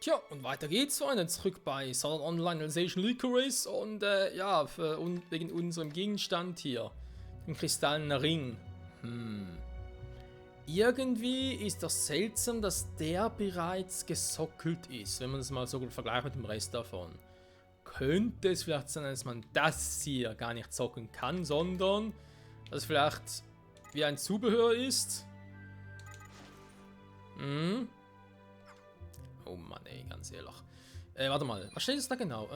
Tja, und weiter geht's, Freunde, zurück bei Sword Art Online Alicization Lycoris und ja, wegen unserem Gegenstand hier, dem kristallenen Ring. Irgendwie ist das seltsam, dass der bereits gesockelt ist, wenn man das mal so vergleicht mit dem Rest davon. Könnte es vielleicht sein, dass man das hier gar nicht zocken kann, sondern dass es vielleicht wie ein Zubehör ist? Oh Mann, ey, ganz ehrlich. Warte mal, was steht jetzt da genau?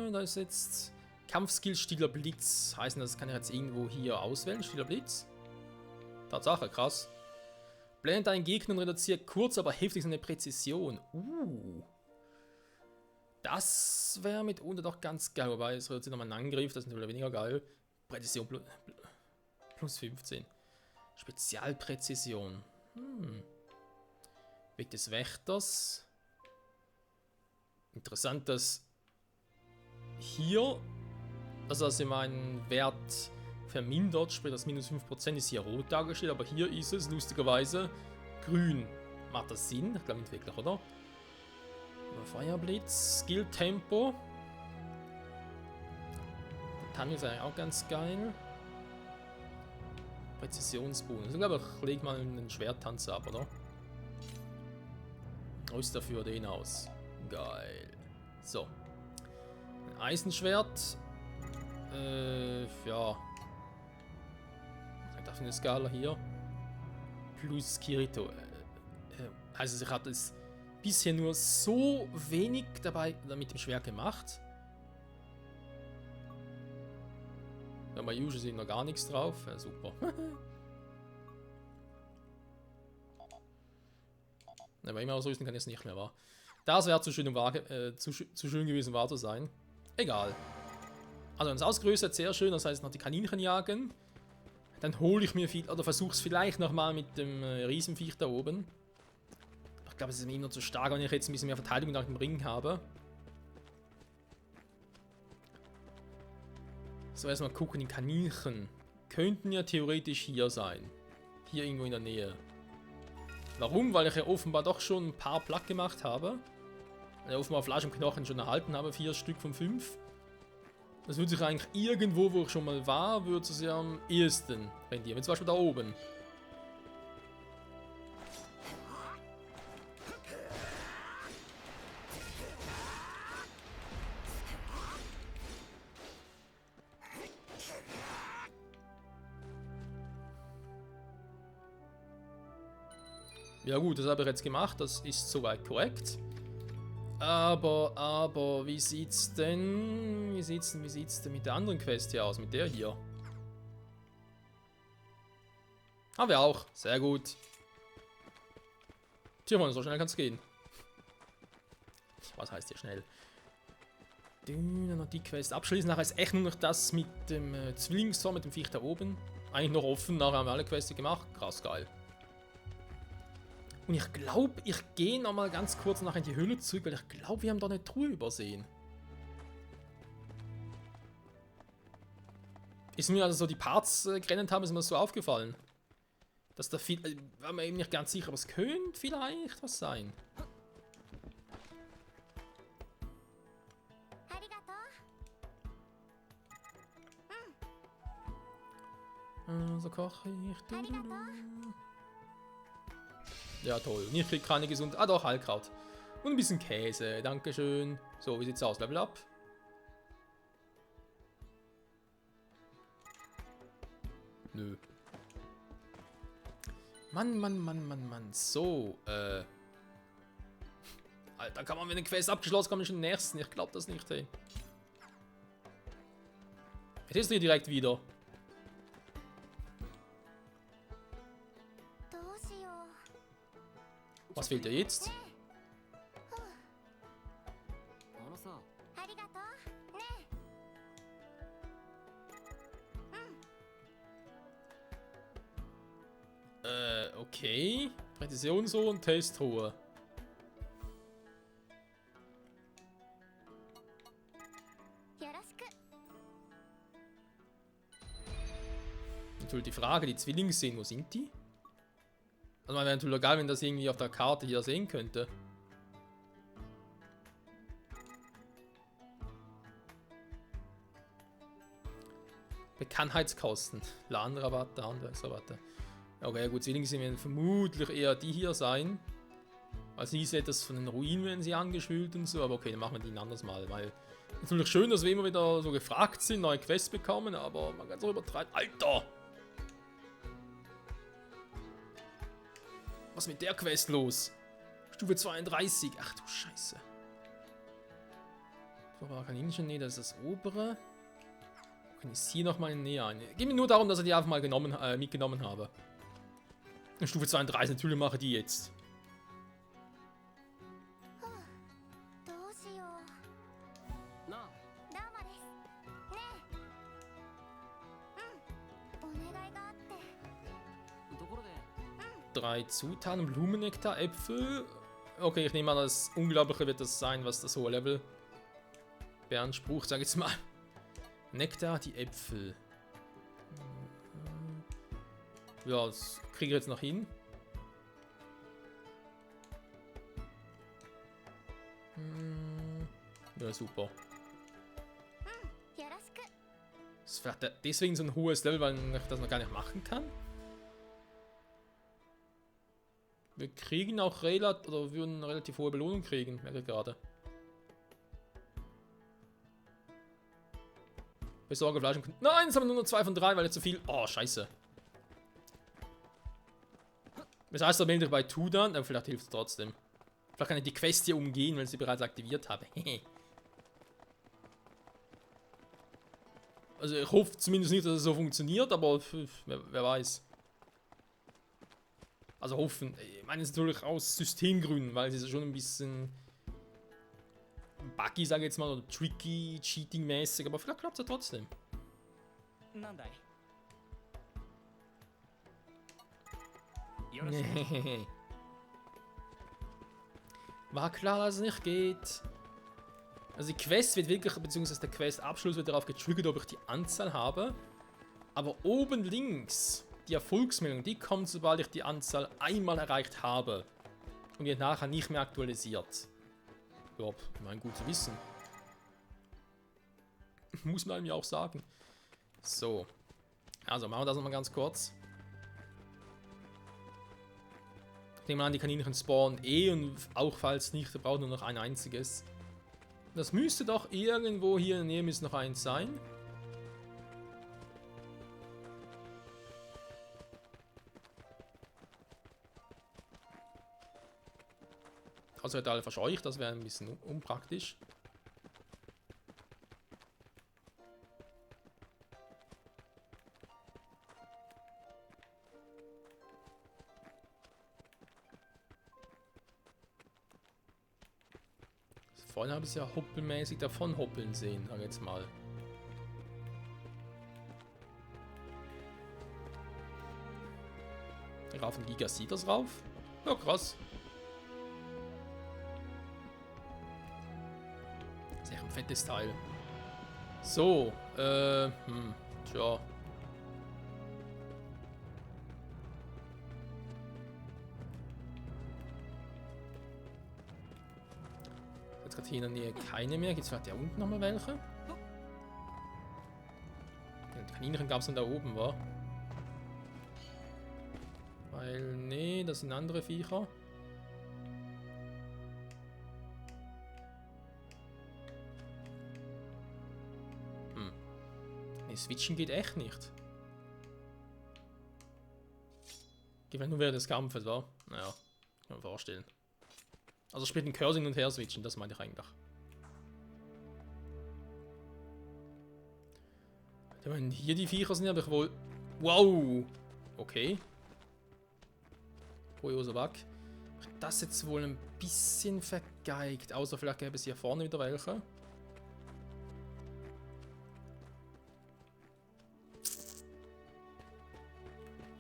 Da ist jetzt Kampfskill Stiller Blitz. Heißt das kann ich jetzt irgendwo hier auswählen? Stiller Blitz? Tatsache, krass. Blendet einen Gegner und reduziert kurz, aber heftig seine Präzision. Das wäre mitunter doch ganz geil. Wobei, es reduziert nochmal einen Angriff, das ist natürlich weniger geil. Präzision plus 15. Spezialpräzision. Weg des Wächters. Interessant, dass hier, also meinen Wert vermindert, sprich das minus 5% ist hier rot dargestellt, aber hier ist es lustigerweise grün. Macht das Sinn? Ich glaube Entwickler, oder? Feuerblitz, Skill Tempo. Kann ist eigentlich auch ganz geil. Präzisionsbonus. Ich glaube, ich lege mal einen Schwerttanzer ab, oder? Rüster für den aus. Geil. So. Ein Eisenschwert. Ja. Was ist eine Skala hier? Plus Kirito. Also ich habe es bisher nur so wenig dabei mit dem Schwert gemacht. Ja, bei Yuji sehen noch gar nichts drauf. Ja, super. Aber immer ausrüsten kann ich es nicht mehr, wa? Das wäre zu schön, zu schön gewesen, wahr zu sein. Egal. Also, das ausgerüstet, sehr schön. Das heißt, noch die Kaninchen jagen. Dann hole ich mir viel, oder versuche es vielleicht nochmal mit dem Riesenviech da oben. Ich glaube, es ist mir immer zu stark, wenn ich jetzt ein bisschen mehr Verteidigung nach dem Ring habe. So, erstmal gucken, die Kaninchen könnten ja theoretisch hier sein. Hier irgendwo in der Nähe. Warum? Weil ich ja offenbar doch schon ein paar platt gemacht habe. Weil ich offenbar Fleisch und Knochen schon erhalten habe, 4 Stück von 5. Das würde sich eigentlich irgendwo, wo ich schon mal war, würde es ja am ehesten rendieren. Wenn zum Beispiel da oben. Ja gut, das habe ich jetzt gemacht, das ist soweit korrekt. Aber, wie sieht's denn mit der anderen Quest hier aus, mit der hier? Haben wir auch, sehr gut. Tja, so schnell kann es gehen. Was heißt hier schnell? Dann noch die Quest abschließen, nachher ist echt nur noch das mit dem Zwillingstor, mit dem Viech da oben. Eigentlich noch offen, nachher haben wir alle Quests gemacht, krass geil. Und ich glaube, ich gehe nochmal ganz kurz nach in die Höhle zurück, weil ich glaube, wir haben da eine Truhe übersehen. Ist mir also so die Parts gerannt haben, ist mir so aufgefallen. Dass da viel, war mir eben nicht ganz sicher, aber es könnte vielleicht was sein. So koche ich. Ja, toll. Und ich krieg keine gesund. Ah, doch, Heilkraut. Und ein bisschen Käse. Dankeschön. So, wie sieht's aus? Level up. Nö. Mann. So, Alter, kann man mit den Quest abgeschlossen, kommen schon den nächsten. Ich glaube das nicht, hey. Jetzt ist hier direkt wieder. Was fehlt dir jetzt? Okay. Präzision so und Testruhe. Natürlich die Frage, die Zwillinge sehen, wo sind die? Also wäre natürlich egal, wenn das irgendwie auf der Karte hier sehen könnte. Bekanntheitskosten. Ladenrabatte, Handwerksrabatte. Okay, gut, Zwillinge werden vermutlich eher die hier sein. Also diese etwas von den Ruinen werden sie angeschwült und so, aber okay, dann machen wir die ein anderes Mal, weil natürlich schön, dass wir immer wieder so gefragt sind, neue Quests bekommen, aber man kann es auch übertreiben. Alter! Was ist mit der Quest los? Stufe 32. Ach du Scheiße. Kaninchen, nee, das ist das obere. Kann ich sie nochmal näher ein? Geht mir nur darum, dass ich die einfach mal mitgenommen habe. Stufe 32, natürlich mache ich die jetzt. Drei Zutaten, Blumennektar, Äpfel. Okay, ich nehme an, das Unglaubliche wird das sein, was das hohe Level beansprucht, sag ich jetzt mal. Nektar, die Äpfel. Ja, das kriege ich jetzt noch hin. Ja, super. Das ist vielleicht deswegen so ein hohes Level, weil ich das noch gar nicht machen kann. Wir kriegen auch oder würden eine relativ hohe Belohnung kriegen, merke ich gerade. Besorge Fleisch und... Nein, es haben wir nur noch 2 von 3, weil jetzt zu viel... Oh, scheiße. Das heißt, da melde ich bei Tudan, aber vielleicht hilft es trotzdem. Vielleicht kann ich die Quest hier umgehen, weil ich sie bereits aktiviert habe. Also ich hoffe zumindest nicht, dass es so funktioniert, aber wer weiß. Also hoffen, ich meine es natürlich aus Systemgründen, weil es ist schon ein bisschen buggy, sage ich jetzt mal, oder tricky, cheating-mäßig, aber vielleicht klappt es ja trotzdem. War klar, dass es nicht geht. Also die Quest wird wirklich, beziehungsweise der Quest-Abschluss wird darauf getriggert, ob ich die Anzahl habe. Aber oben links, die Erfolgsmeldung, die kommt, sobald ich die Anzahl einmal erreicht habe. Und wird nachher nicht mehr aktualisiert. Ja, mein gut zu wissen. Muss man einem ja auch sagen. So. Also machen wir das nochmal ganz kurz. Ich nehme an, die Kaninchen spawnen eh und auch falls nicht, wir brauchen nur noch ein einziges. Das müsste doch irgendwo hier in der Nähe müsste noch eins sein. Also wird alle verscheucht, das wäre ein bisschen unpraktisch. Vorhin habe ich es ja hoppelmäßig davon hoppeln sehen, sag jetzt mal. Rauf und Giga sieht das rauf? Ja, krass. Sehr ein fettes Teil. So, tja. Jetzt gerade hier in der Nähe keine mehr. Gibt es vielleicht da unten nochmal welche? Die Kaninchen gab es dann da oben, wa? Weil, nee, das sind andere Viecher. Nee, switchen geht echt nicht. Geht nur während des Kampfes, wa? Naja, kann man vorstellen. Also spielt ein Cursor hin und her switchen, das meinte ich eigentlich. Ich meine, hier die Viecher sind, aber ich wohl... Wow! Okay. Poyosabak. Das jetzt wohl ein bisschen vergeigt. Außer vielleicht gäbe es hier vorne wieder welche.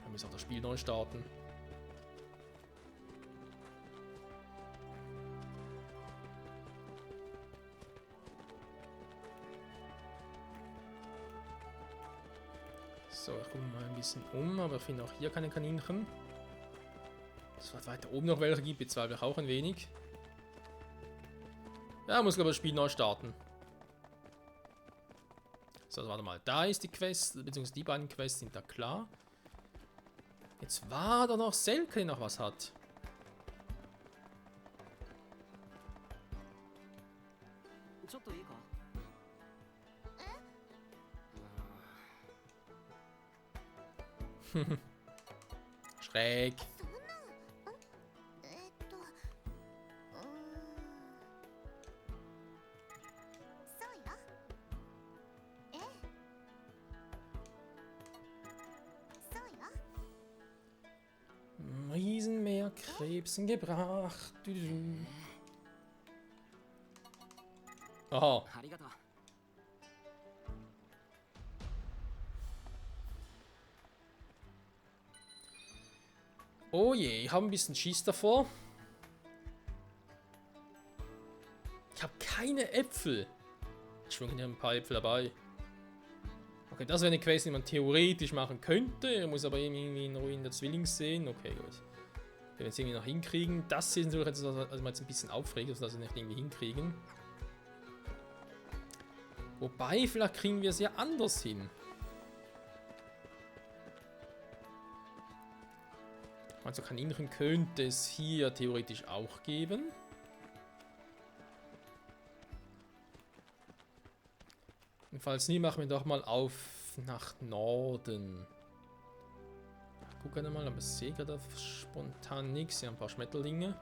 Wir müssen auch das Spiel neu starten. So, ich gucke mal ein bisschen um, aber ich finde auch hier keine Kaninchen. Es wird weiter oben noch welche gibt, bezweifle ich auch ein wenig. Ja, muss glaube ich das Spiel neu starten. So, also warte mal. Da ist die Quest, beziehungsweise die beiden Quests sind da klar. Jetzt war da noch Selke, der noch was hat. Schräg. Riesenmeer Krebsen gebracht. Aha. Oh je, ich habe ein bisschen Schiss davor. Ich habe keine Äpfel. Ich schwinge hier ein paar Äpfel dabei. Okay, das wäre eine Quest, die man theoretisch machen könnte. Er muss aber irgendwie in Ruin der Zwillings sehen. Okay, gut. Wenn wir es irgendwie noch hinkriegen. Das hier ist natürlich etwas, also mal jetzt ein bisschen aufregend, dass wir das nicht irgendwie hinkriegen. Wobei, vielleicht kriegen wir es ja anders hin. Also Kaninchen könnte es hier theoretisch auch geben. Und falls nie, machen wir doch mal auf nach Norden. Gucken wir mal, aber ich sehe gerade spontan nichts. Hier ein paar Schmetterlinge.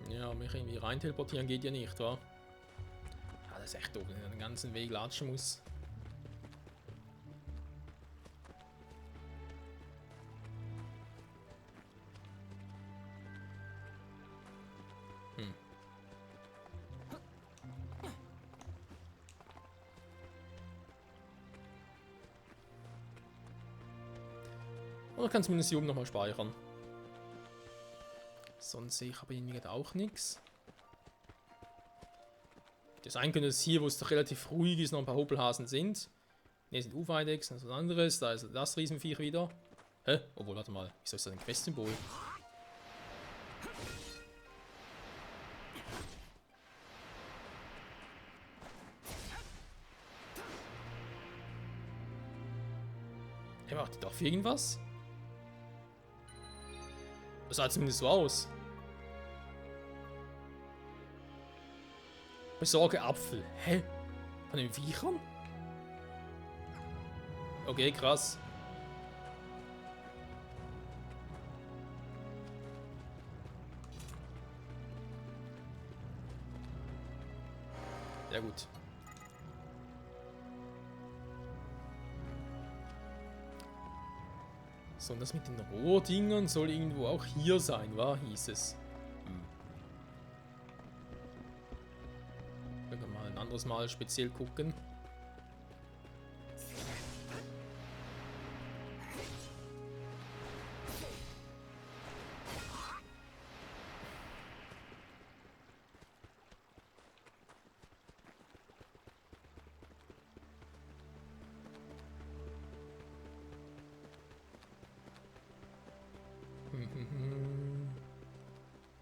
Ja, mich irgendwie rein teleportieren geht ja nicht, wa? Ja, das ist echt doof, wenn ich den ganzen Weg latschen muss. Oder kann zumindest hier oben nochmal speichern. Sonst sehe ich aber irgendwie auch nichts. Das eine könnte es hier, wo es doch relativ ruhig ist, noch ein paar Hopelhasen sind. Ne, sind Ufeidex, das ist was anderes. Da ist das Riesenviech wieder. Hä? Obwohl, warte mal. Wieso ist das ein Quest-Symbol? Hey, macht die doch für irgendwas? Das sah zumindest so aus. Besorge Apfel. Hä? Von den Viechern? Okay, krass. Ja gut. So, und das mit den Rohrdingern soll irgendwo auch hier sein, wa? Hieß es. Können wir mal ein anderes Mal speziell gucken.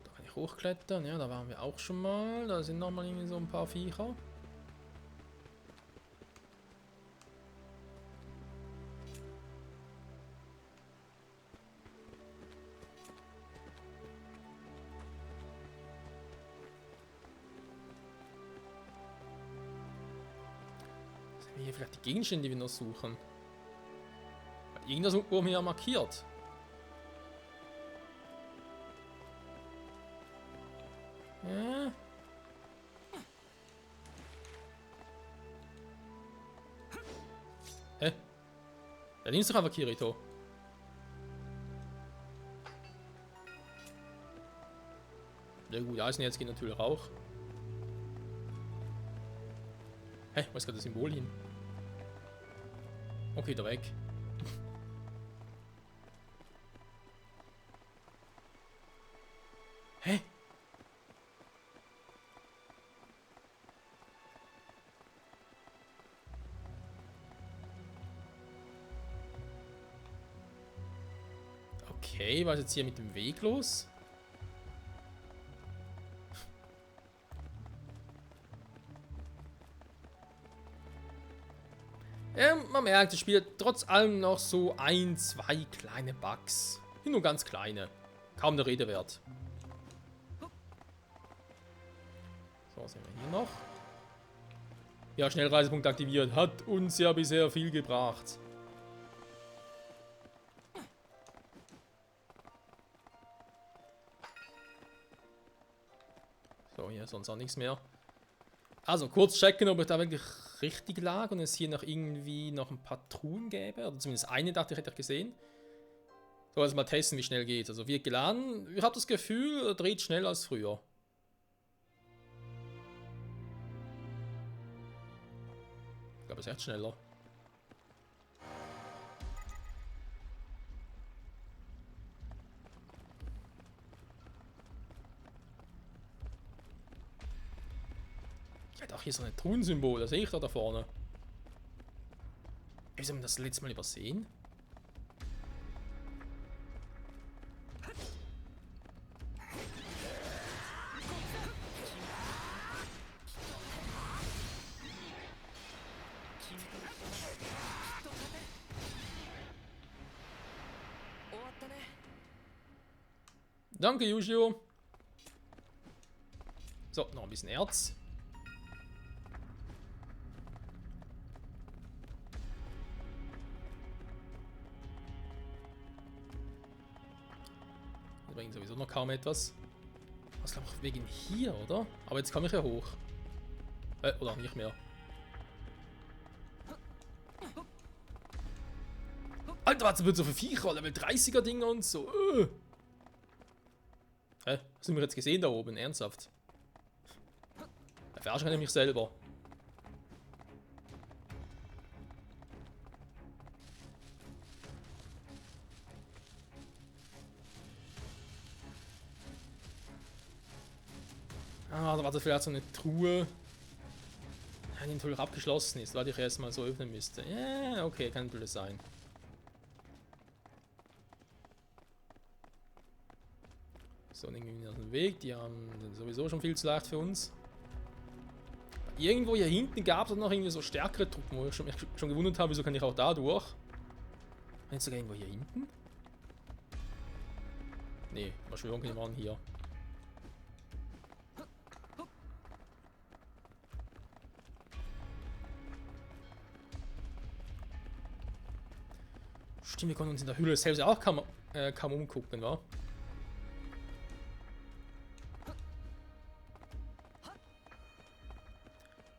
Da kann ich hochklettern, ja, da waren wir auch schon mal. Da sind nochmal irgendwie so ein paar Viecher. Sind wir hier vielleicht die Gegenstände, die wir noch suchen? Weil irgendwas wurde mir ja markiert. Ja. Hä? Da nimmst du doch einfach Kirito. Ja gut, Eisenerz geht natürlich auch. Hä? Wo ist gerade das Symbol hin? Okay, da weg. Okay, was ist jetzt hier mit dem Weg los? Man merkt, das Spiel hat trotz allem noch so ein, zwei kleine Bugs. Nur ganz kleine. Kaum der Rede wert. So, was haben wir hier noch? Ja, Schnellreisepunkt aktiviert. Hat uns ja bisher viel gebracht. So, hier ist sonst auch nichts mehr. Also, kurz checken, ob ich da wirklich richtig lag und es hier noch irgendwie noch ein paar Truhen gäbe. Oder zumindest eine dachte ich, hätte ich gesehen. So, also mal testen, wie schnell geht. Also, wird geladen. Ich habe das Gefühl, er dreht schneller als früher. Ich glaube, es ist echt schneller. Ja, doch, hier ist so ein Truhensymbol. Das sehe ich da vorne. Wieso haben wir das letzte Mal übersehen? Danke, Yushio. So, noch ein bisschen Erz. Wir bringen sowieso noch kaum etwas. Was glaube ich wegen hier, oder? Aber jetzt komme ich ja hoch. Oder nicht mehr. Alter, was wird so für Viecher? Level 30er Dinger und so. Hä? Was haben wir jetzt gesehen da oben? Ernsthaft? Da verarsche ich mich selber. Ah, da war das vielleicht so eine Truhe, die natürlich abgeschlossen ist, weil ich erstmal so öffnen müsste. Ja, okay, kann blöd sein. So, irgendwie aus dem Weg. Die haben sowieso schon viel zu leicht für uns. Irgendwo hier hinten gab es noch irgendwie so stärkere Truppen, wo ich mich schon gewundert habe, wieso kann ich auch da durch? Jetzt sogar irgendwo hier hinten? Nee, Verschwörungen waren hier. Stimmt, wir konnten uns in der Höhle selbst auch kaum umgucken, wa?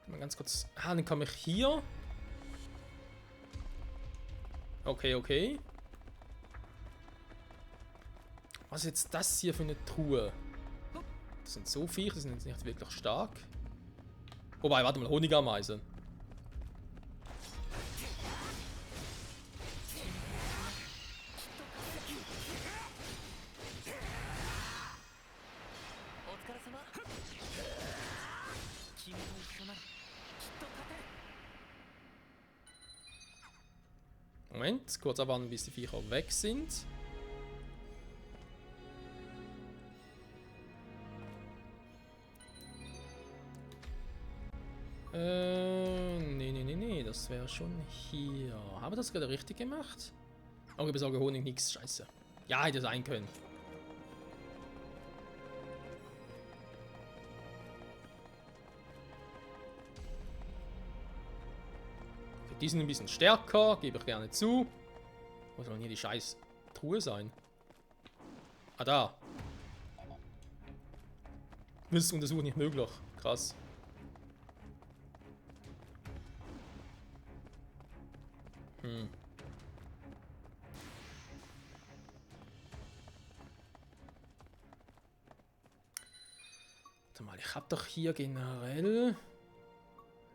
Mal ganz kurz. Ah, dann komme ich hier. Okay, okay. Was ist jetzt das hier für eine Truhe? Das sind so viele, die sind jetzt nicht wirklich stark. Wobei, warte mal, Honigameisen. Moment, kurz abwarten, bis die Viecher weg sind. Nee, das wäre schon hier. Habe ich das gerade richtig gemacht? Okay, besorge Honig, nix, scheiße. Ja, hätte sein können. Okay, die sind ein bisschen stärker, gebe ich gerne zu. Wo soll denn hier die scheiß Truhe sein? Ah, da. Wissenuntersuchung nicht möglich. Krass. Warte mal, ich habe doch hier generell...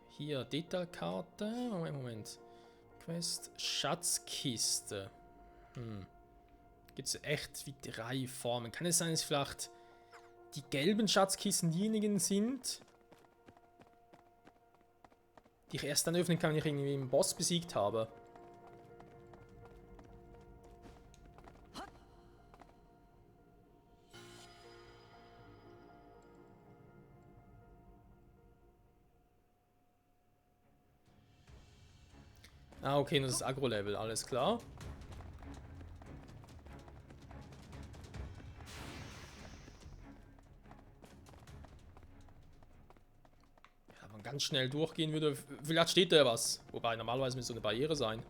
Hier, Detailkarte. Moment. Quest, Schatzkiste. Gibt es echt wie 3 Formen. Kann es sein, dass vielleicht die gelben Schatzkisten diejenigen sind, die ich erst dann öffnen kann, wenn ich irgendwie einen Boss besiegt habe? Ah, okay, das ist Agro-Level, alles klar. Ja, wenn man ganz schnell durchgehen würde, vielleicht steht da ja was. Wobei, normalerweise müsste so eine Barriere sein.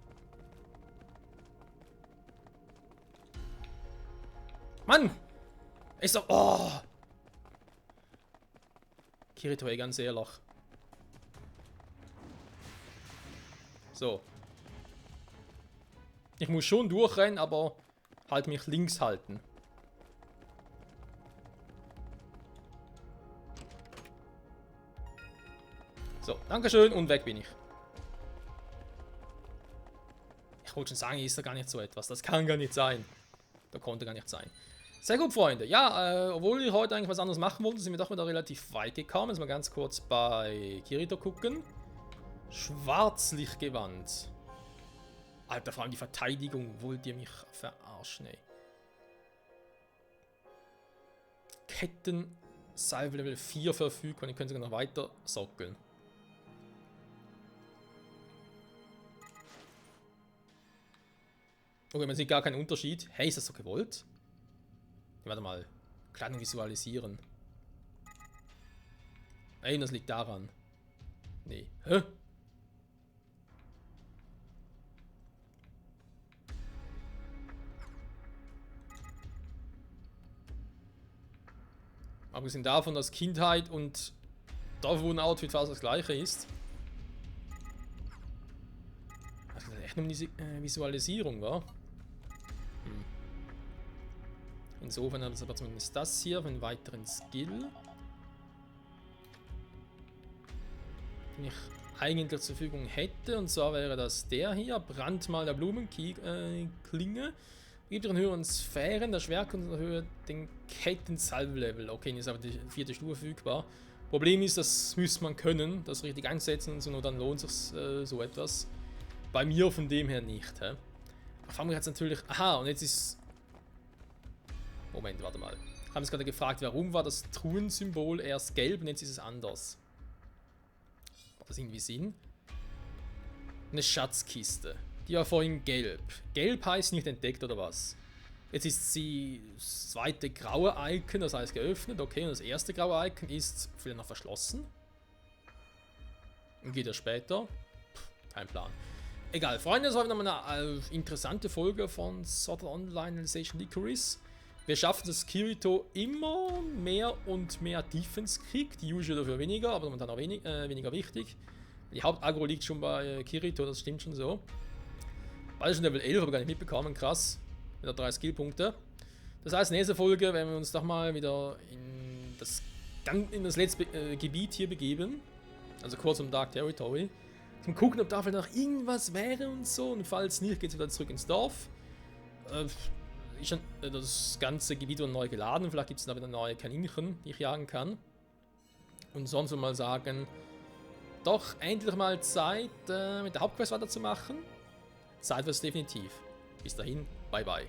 Mann! Ist doch... Oh! Kirito, ey, ganz ehrlich. So. Ich muss schon durchrennen, aber halt mich links halten. So, dankeschön und weg bin ich. Ich wollte schon sagen, ist da gar nicht so etwas. Das kann gar nicht sein. Da konnte gar nicht sein. Sehr gut, Freunde. Ja, obwohl ich heute eigentlich was anderes machen wollte, sind wir doch wieder relativ weit gekommen. Jetzt mal ganz kurz bei Kirito gucken. Schwarzlichtgewand. Alter, vor allem die Verteidigung. Wollt ihr mich verarschen, ey. Ketten, Salve Level 4 verfügbar. Und ihr könnt sogar noch weiter sockeln. Okay, man sieht gar keinen Unterschied. Hey, ist das so gewollt? Warte mal. Kleidung visualisieren. Ey, das liegt daran. Nee. Hä? Abgesehen davon, dass Kindheit und Dorfwohn-Outfit fast das gleiche ist. Das ist echt nur um diese Visualisierung, wa? Insofern hat es aber zumindest das hier für einen weiteren Skill. Den ich eigentlich zur Verfügung hätte. Und zwar wäre das der hier. Brandmal der Blumenklinge. Gibt ihren höheren Sphären, der Schwerkunst erhöht den Ketten-Salve-Level. Okay, jetzt ist aber die 4. Stufe verfügbar. Problem ist, das müsste man können, das richtig einsetzen und so, nur dann lohnt sich so etwas. Bei mir von dem her nicht. Hä? Fangen wir jetzt natürlich. Aha, und jetzt ist. Moment, warte mal. Ich habe uns gerade gefragt, warum war das Truhensymbol erst gelb und jetzt ist es anders. Macht das irgendwie Sinn? Eine Schatzkiste. Die war vorhin gelb. Gelb heißt nicht entdeckt oder was? Jetzt ist sie das zweite graue Icon, das heißt geöffnet. Okay, und das erste graue Icon ist vielleicht noch verschlossen. Und geht ja später. Kein Plan. Egal, Freunde, das war wieder mal eine interessante Folge von Sword Art Online Alicization Lycoris. Wir schaffen, dass Kirito immer mehr und mehr Defense kriegt. Die Yuji dafür weniger, aber momentan auch weniger wichtig. Die Hauptagro liegt schon bei Kirito, das stimmt schon so. Beide schon Level 11, aber gar nicht mitbekommen, krass. Wieder 3 Skillpunkte. Das heißt, nächste Folge werden wir uns doch mal wieder in das letzte Gebiet hier begeben. Also kurz um Dark Territory. Zum gucken, ob da vielleicht noch irgendwas wäre und so. Und falls nicht, geht es wieder zurück ins Dorf. Das ganze Gebiet wird neu geladen. Vielleicht gibt es da wieder neue Kaninchen, die ich jagen kann. Und sonst will mal sagen, doch endlich mal Zeit, mit der Hauptquest weiterzumachen. Zeit wird es definitiv. Bis dahin, bye bye.